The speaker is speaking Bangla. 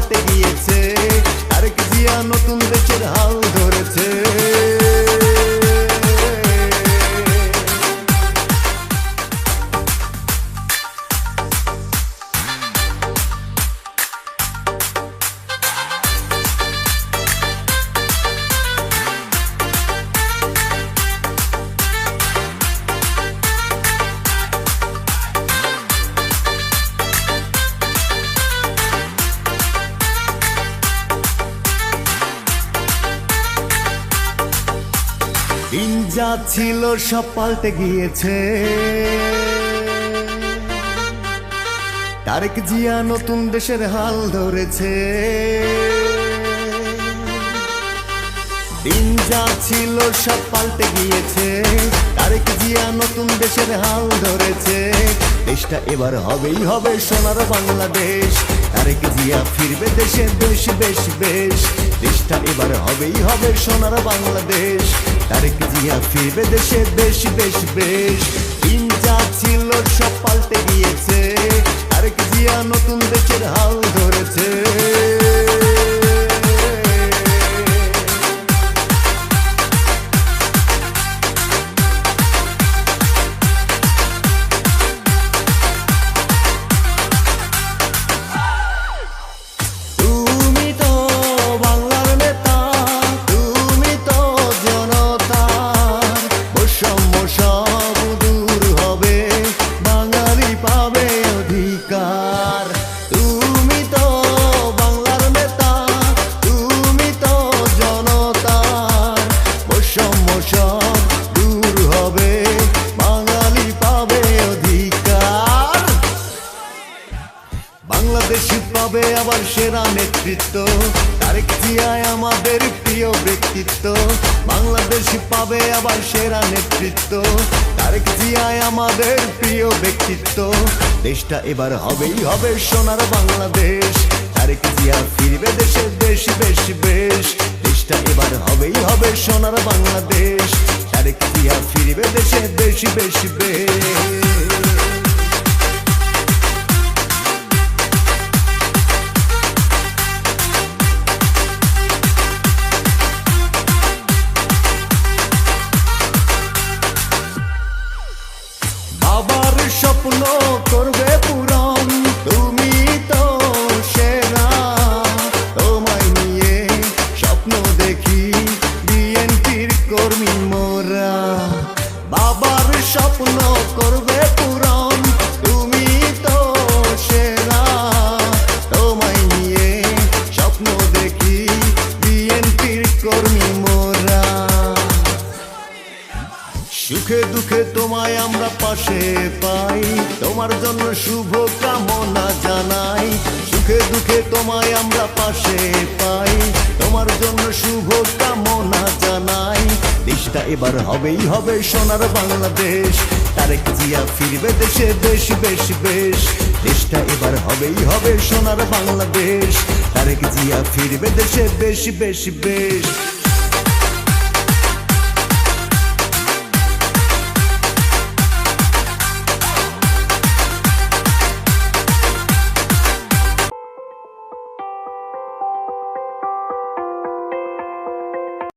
পাল্টে গিয়েছে, তারেক জিয়া নতুন দেশের হাল ধরেছে। দিন যা ছিল সব পাল্টে গিয়েছে, তারেক জিয়া নতুন দেশের হাল ধরেছে। দিন যা ছিল সব পাল্টে গিয়েছে, তারেক জিয়া নতুন দেশের হাল ধরেছে। দেশটা এবার হবেই হবে সোনার বাংলাদেশ, তারেক জিয়া ফিরবে দেশে বেশ বেশ বেশ। দেশটা এবার হবেই হবে সোনার বাংলাদেশ, তারেক জিয়া ফিরবে দেশে বেশ বেশ বেশ। দিন যা ছিল সব পাল্টে গিয়েছে, তারেক জিয়া নতুন দেশের হাল ধরেছে। বাংলাদেশ পাবে আবার সেরা নেতৃত্ব, তারেক জিয়ায় আমাদের প্রিয় ব্যক্তিত্ব। বাংলাদেশ পাবে আবার সেরা নেতৃত্ব, তারেক জিয়ায় আমাদের প্রিয় ব্যক্তিত্ব। দেশটা এবার হবেই হবে সোনার বাংলাদেশ, তারেক জিয়া ফিরবে দেশে বেশ বেশ বেশ। দেশটা এবার হবেই হবে সোনার বাংলাদেশ, তারেক জিয়া ফিরবে দেশে বেশ বেশ বেশ। বাবার স্বপ্ন করবে পূরণ, তুমি তো সেরা। তোমায় নিয়ে স্বপ্ন দেখি বিএনপির কর্মী মোরা। বাবার স্বপ্ন করবে পূরণ, তুমি তো সেরা। তোমায় নিয়ে স্বপ্ন দেখি বিএনপির কর্মী মোরা। সুখে দুঃখে তোমায় আমরা পাশে পাই, তোমার জন্য শুভ কামনা জানাই। সুখে দুঃখে তোমায় আমরা পাশে পাই, তোমার জন্য শুভ কামনা জানাই। দেশটা এবার হবেই হবে সোনার বাংলাদেশ, তারেক জিয়া ফিরবে দেশে বেশ বেশ বেশ। দেশটা এবার হবেই হবে সোনার বাংলাদেশ, তারেক জিয়া ফিরবে দেশে বেশ বেশ বেশ।